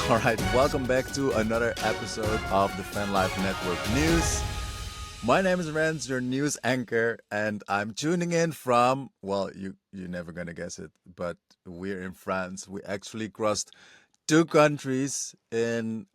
Alright, welcome back to another episode of the Vanlife Network News. My name is Renz, your news anchor, and I'm tuning in from, well, you're never gonna guess it, but we're in France. We actually crossed two countries in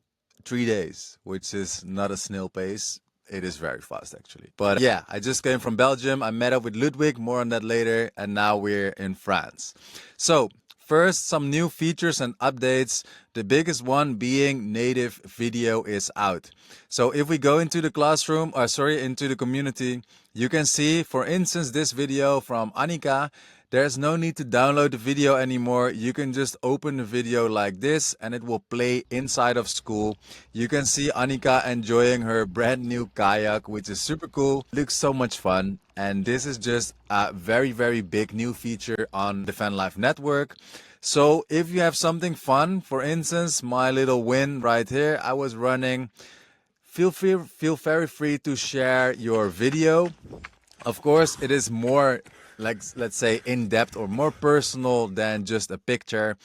3 days, which is not a snail pace. It is very fast, actually. But yeah, I just came from Belgium. I met up with Ludwig, more on that later, and now we're in France. So, first, some new features and updates. The biggest one being native video is out. So if we go into the classroom, into the community, you can see, for instance, this video from Annika. There's no need to download the video anymore. You can just open the video like this and it will play inside of school. You can see Annika enjoying her brand new kayak, which is super cool. Looks so much fun. And this is just a very, very big new feature on the Vanlife network. So if you have something fun, for instance, my little win right here, I was running. Feel very free to share your video. Of course, it is more, like, let's say, in-depth or more personal than just a picture.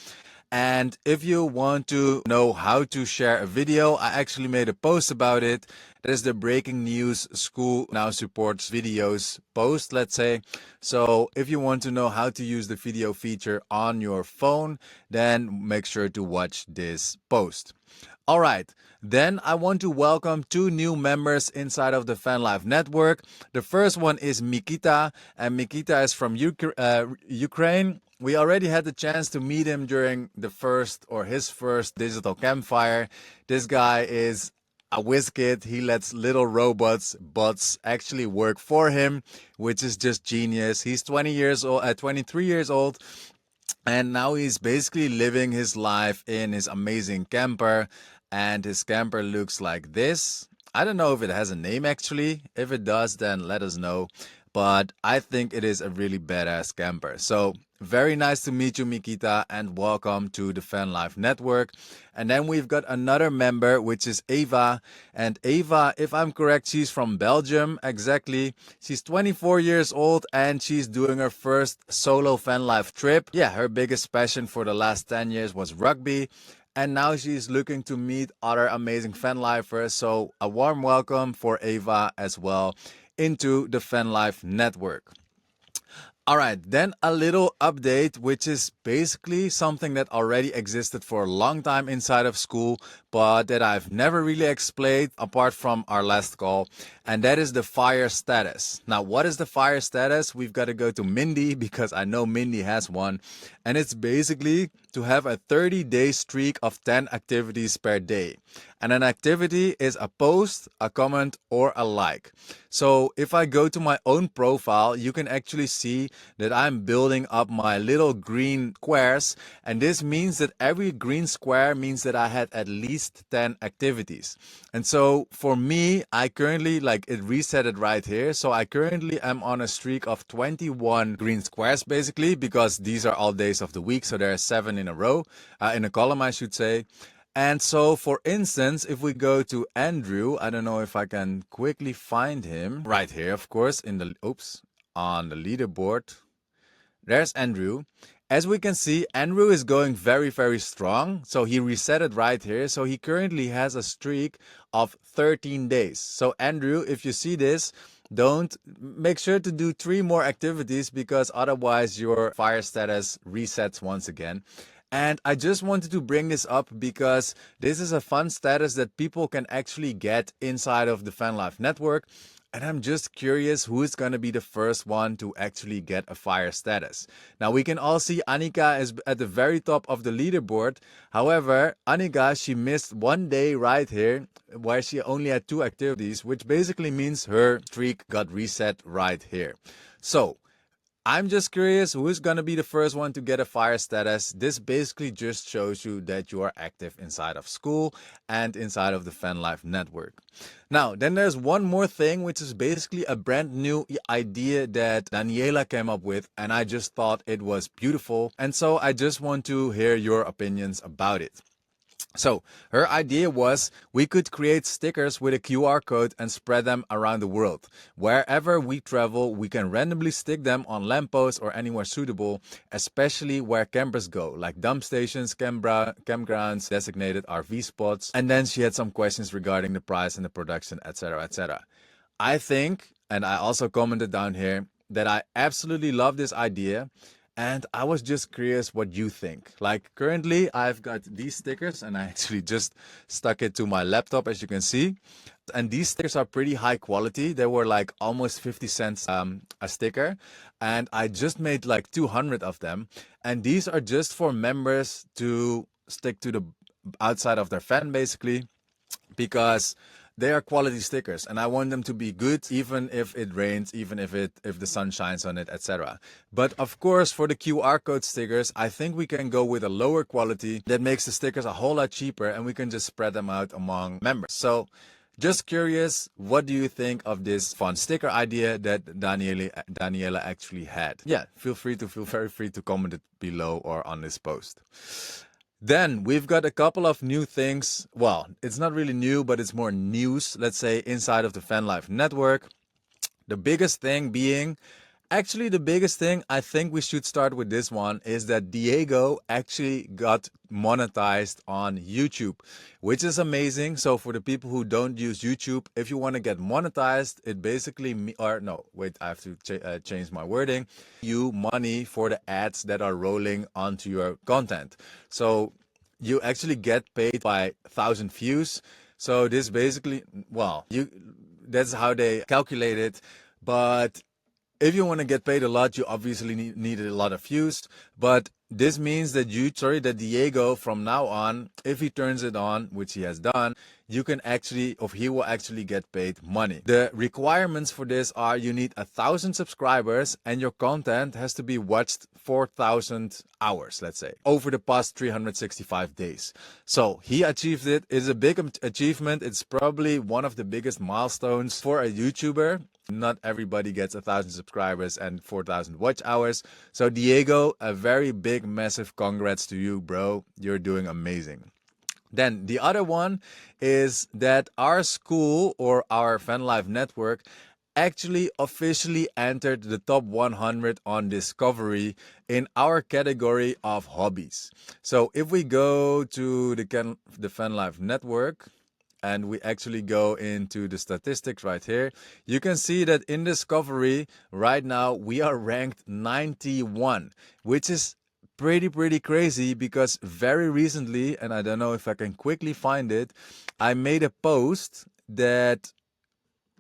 And if you want to know how to share a video, I actually made a post about it. That is the breaking news school now supports videos post, let's say. So if you want to know how to use the video feature on your phone, then make sure to watch this post. All right, then I want to welcome two new members inside of the Vanlife network. The first one is Mikita, and Mikita is from Ukraine. We already had the chance to meet him during his first digital campfire. This guy is a whiz kid. He lets little bots actually work for him, which is just genius. He's 23 years old. And now he's basically living his life in his amazing camper. And his camper looks like this. I don't know if it has a name actually. If it does, then let us know. But I think it is a really badass camper. So very nice to meet you, Mikita, and welcome to the Vanlife network. And then we've got another member, which is Eva. And Eva, if I'm correct, she's from Belgium. Exactly. She's 24 years old and she's doing her first solo Vanlife trip. Yeah, her biggest passion for the last 10 years was rugby. And now she's looking to meet other amazing Vanlifers. So a warm welcome for Eva as well into the Vanlife network. All right, then a little update, which is basically something that already existed for a long time inside of school, but that I've never really explained apart from our last call, and that is the fire status. Now, what is the fire status? We've got to go to Mindy because I know Mindy has one, and it's basically to have a 30-day streak of 10 activities per day. And an activity is a post, a comment, or a like. So if I go to my own profile, you can actually see that I'm building up my little green squares. And this means that every green square means that I had at least 10 activities. And so for me, I currently, it reset it right here. So I currently am on a streak of 21 green squares, basically, because these are all days of the week. So there are 7 in a row, in a column, I should say. And so, for instance, if we go to Andrew, I don't know if I can quickly find him right here, of course, on the leaderboard. There's Andrew. As we can see, Andrew is going very, very strong. So he reset it right here. So he currently has a streak of 13 days. So Andrew, if you see this, make sure to do 3 more activities because otherwise your fire status resets once again. And I just wanted to bring this up because this is a fun status that people can actually get inside of the Vanlife network. And I'm just curious who is going to be the first one to actually get a fire status. Now we can all see Annika is at the very top of the leaderboard. However, Annika, she missed 1 day right here where she only had 2 activities, which basically means her streak got reset right here. So I'm just curious who's going to be the first one to get a fire status. This basically just shows you that you are active inside of school and inside of the Vanlife network. Now, then there's one more thing, which is basically a brand new idea that Daniela came up with, and I just thought it was beautiful. And so I just want to hear your opinions about it. So her idea was we could create stickers with a QR code and spread them around the world. Wherever we travel, we can randomly stick them on lampposts or anywhere suitable, especially where campers go, like dump stations, campgrounds, designated RV spots. And then she had some questions regarding the price and the production, etc., etc. I think, and I also commented down here, that I absolutely love this idea. And I was just curious what you think. Like currently I've got these stickers and I actually just stuck it to my laptop, as you can see. And these stickers are pretty high quality. They were like almost 50 cents a sticker. And I just made like 200 of them. And these are just for members to stick to the outside of their fan basically, because they are quality stickers and I want them to be good even if it rains, even if the sun shines on it, etc. But of course, for the QR code stickers, I think we can go with a lower quality that makes the stickers a whole lot cheaper and we can just spread them out among members. So just curious, what do you think of this fun sticker idea that Daniela actually had? Yeah, feel very free to comment it below or on this post. Then we've got a couple of new things. Well, it's not really new, but it's more news, let's say, inside of the Vanlife network. The biggest thing being, actually the biggest thing, I think we should start with this one, is that Diego actually got monetized on YouTube, which is amazing. So for the people who don't use YouTube, if you want to get monetized, it basically, or no, wait, I have to change my wording. You money for the ads that are rolling onto your content. So you actually get paid by 1,000 views. So this basically, well, that's how they calculate it. But if you want to get paid a lot, you obviously need a lot of views. But this means that that Diego from now on, if he turns it on, which he has done, you can actually, or he will actually get paid money. The requirements for this are you need 1,000 subscribers and your content has to be watched 4,000 hours, let's say, over the past 365 days. So he achieved it. It's a big achievement. It's probably one of the biggest milestones for a YouTuber. Not everybody gets 1,000 subscribers and 4,000 watch hours. So Diego, a very big, massive congrats to you, bro. You're doing amazing. Then the other one is that our school or our Vanlife network actually officially entered the top 100 on Discovery in our category of hobbies. So if we go to the Vanlife network, and we actually go into the statistics right here, you can see that in Discovery right now we are ranked 91, which is pretty crazy because very recently, and I don't know if I can quickly find it, I made a post that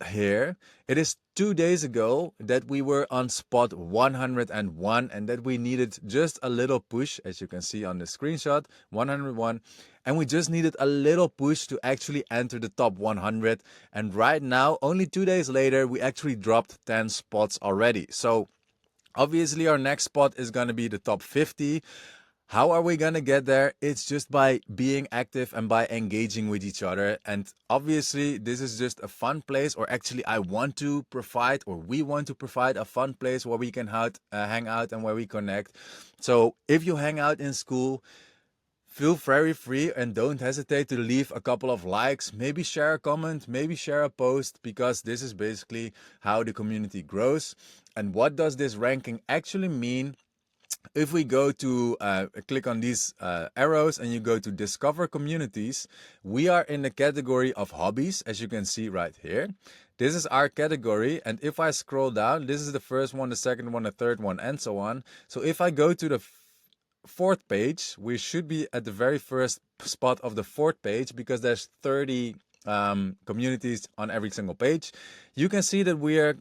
here it is 2 days ago that we were on spot 101 and that we needed just a little push, as you can see on the screenshot, 101, and we just needed a little push to actually enter the top 100. And right now, only 2 days later, we actually dropped 10 spots already. So obviously our next spot is going to be the top 50. How are we going to get there? It's just by being active and by engaging with each other. And obviously, this is just a fun place, or actually, I want to provide, or we want to provide a fun place where we can hang out and where we connect. So if you hang out in school, feel very free and don't hesitate to leave a couple of likes, maybe share a comment, maybe share a post, because this is basically how the community grows. And what does this ranking actually mean? If we go to click on these arrows and you go to discover communities, we are in the category of hobbies, as you can see right here. This is our category, and if I scroll down, this is the first one, the second one, the third one, and so on. So if I go to the fourth page, we should be at the very first spot of the fourth page because there's 30 communities on every single page. You can see that we are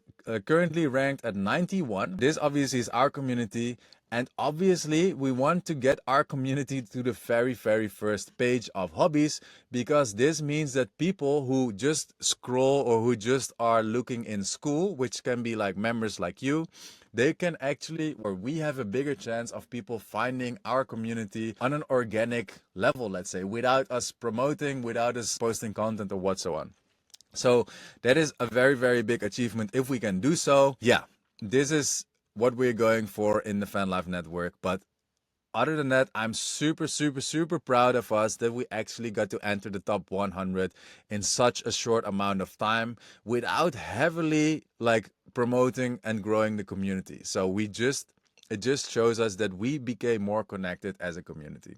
currently ranked at 91. This obviously is our community, and obviously we want to get our community to the very first page of hobbies, because this means that people who just scroll or who just are looking in school, which can be like members like you, they can actually, or we have a bigger chance of people finding our community on an organic level, let's say, without us promoting, without us posting content or whatsoever. So that is a very big achievement if we can do so. Yeah, this is what we're going for in the Vanlife network. But other than that, I'm super, super, super proud of us that we actually got to enter the top 100 in such a short amount of time without heavily like promoting and growing the community. So it just shows us that we became more connected as a community.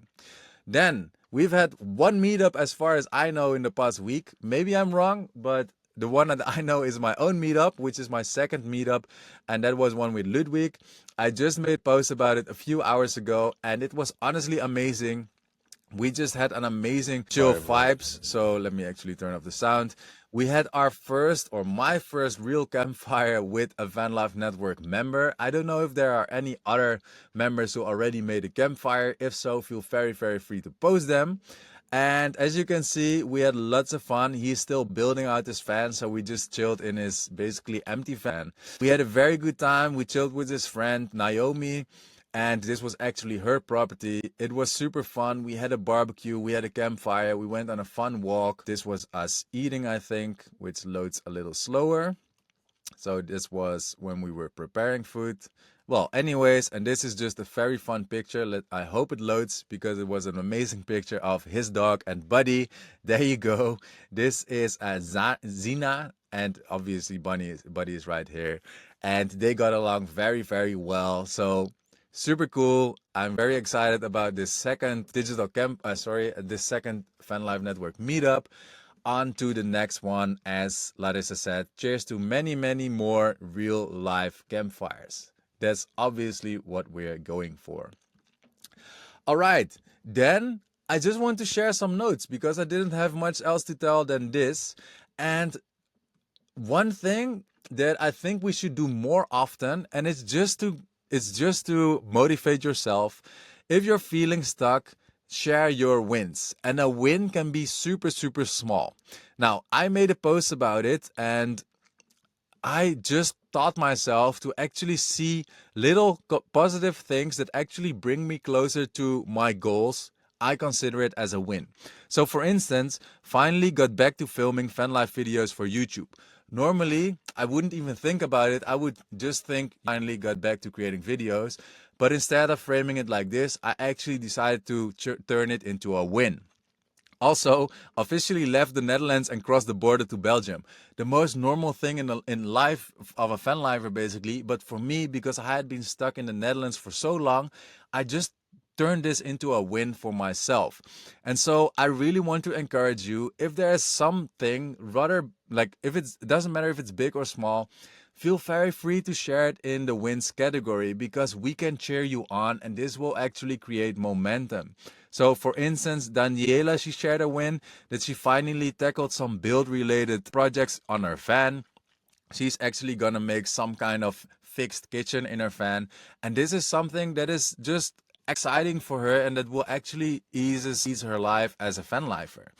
Then we've had one meetup as far as I know in the past week. Maybe I'm wrong, but the one that I know is my own meetup, which is my second meetup, and that was one with Ludwig. I just made a post about it a few hours ago, and it was honestly amazing. We just had an amazing chill vibes. So let me actually turn off the sound. We had our first or my first real campfire with a Vanlife Network member. I don't know if there are any other members who already made a campfire. If so, feel very, very free to post them. And as you can see, we had lots of fun. He's still building out his van, so we just chilled in his basically empty van. We had a very good time. We chilled with his friend Naomi, and this was actually her property. It was super fun. We had a barbecue, we had a campfire, we went on a fun walk. This was us eating, I think, which loads a little slower. So this was when we were preparing food. Well, anyways, and this is just a very fun picture. I hope it loads because it was an amazing picture of his dog and Buddy. There you go. This is Zina, and obviously Buddy is right here. And they got along very, very well. So super cool. I'm very excited about this second this second Fanlife Network meetup. On to the next one, as Larissa said. Cheers to many, many more real life campfires. That's obviously what we're going for. All right, then I just want to share some notes because I didn't have much else to tell than this. And one thing that I think we should do more often, and it's just to motivate yourself. If you're feeling stuck, share your wins. And a win can be super, super small. Now, I made a post about it, and I just taught myself to actually see little positive things that actually bring me closer to my goals. I consider it as a win. So for instance, finally got back to filming fan life videos for YouTube. Normally, I wouldn't even think about it. I would just think finally got back to creating videos. But instead of framing it like this, I actually decided to turn it into a win. Also, officially left the Netherlands and crossed the border to Belgium. The most normal thing in life of a fan lifer, basically. But for me, because I had been stuck in the Netherlands for so long, I just turned this into a win for myself. And so I really want to encourage you, if there is something, rather like it doesn't matter if it's big or small, feel very free to share it in the wins category because we can cheer you on and this will actually create momentum. So for instance, Daniela, she shared a win that she finally tackled some build related projects on her van. She's actually gonna make some kind of fixed kitchen in her van. And this is something that is just exciting for her and that will actually ease her life as a fan lifer.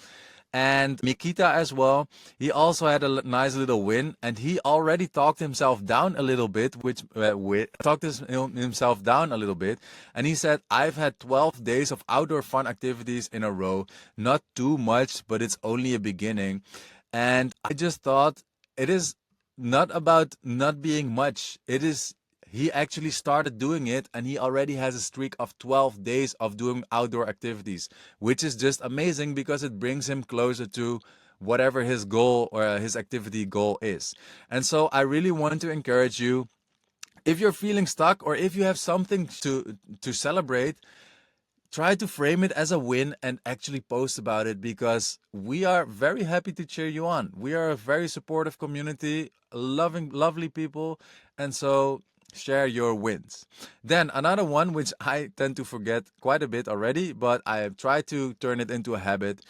And Mikita as well, he also had a nice little win, and he already talked himself down a little bit, himself down a little bit, and he said, "I've had 12 days of outdoor fun activities in a row, not too much, but it's only a beginning." And I just thought it is not about not being much. It is he actually started doing it and he already has a streak of 12 days of doing outdoor activities, which is just amazing because it brings him closer to whatever his goal or his activity goal is. And so I really want to encourage you, if you're feeling stuck or if you have something to celebrate, try to frame it as a win and actually post about it because we are very happy to cheer you on. We are a very supportive community, lovely people, and so share your wins. Then another one which I tend to forget quite a bit already, but I have tried to turn it into a habit.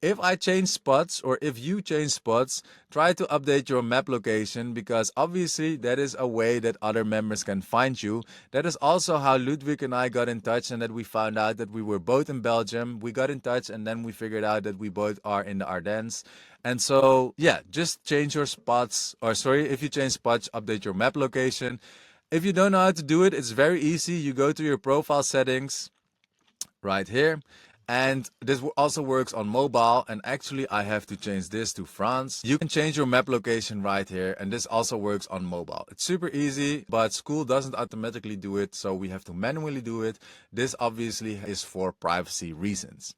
If I change spots or if you change spots, try to update your map location because obviously that is a way that other members can find you. That is also how Ludwig and I got in touch and that we found out that we were both in Belgium. We got in touch and then we figured out that we both are in the Ardennes. And so, yeah, just change your spots, or sorry, if you change spots, update your map location. If you don't know how to do it, it's very easy. You go to your profile settings right here And this also works on mobile. And actually, I have to change this to France. You can change your map location right here. And this also works on mobile. It's super easy, but school doesn't automatically do it. So we have to manually do it. This obviously is for privacy reasons.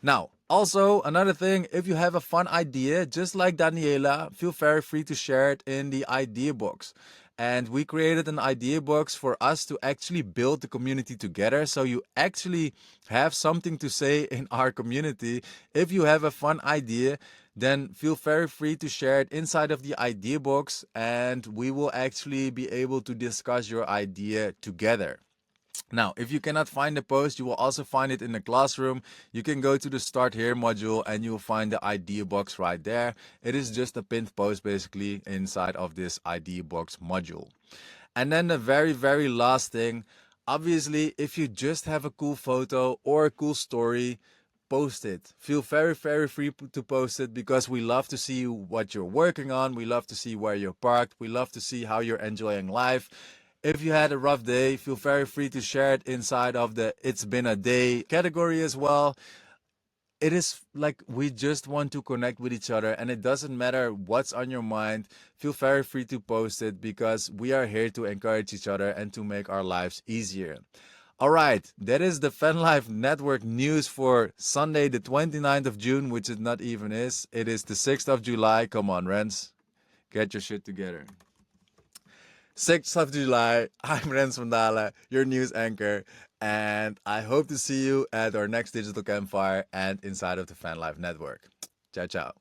Now, also another thing, if you have a fun idea, just like Daniela, feel very free to share it in the idea box. And we created an idea box for us to actually build the community together. So you actually have something to say in our community. If you have a fun idea, then feel very free to share it inside of the idea box, and we will actually be able to discuss your idea together. Now, if you cannot find the post, you will also find it in the classroom. You can go to the Start Here module and you'll find the idea box right there. It is just a pinned post basically inside of this idea box module. And then the very, very last thing, obviously, if you just have a cool photo or a cool story, post it. Feel very, very free to post it, because we love to see what you're working on. We love to see where you're parked. We love to see how you're enjoying life. If you had a rough day, feel very free to share it inside of the It's Been a Day category as well. It is like we just want to connect with each other, and it doesn't matter what's on your mind. Feel very free to post it, because we are here to encourage each other and to make our lives easier. All right, that is the Vanlife Network news for Sunday, the 29th of June, which it not even is. It is the 6th of July. Come on, Rens. Get your shit together. 6th of July. I'm Rens van Dalen, your news anchor, and I hope to see you at our next digital campfire and inside of the Vanlife Network. Ciao, ciao.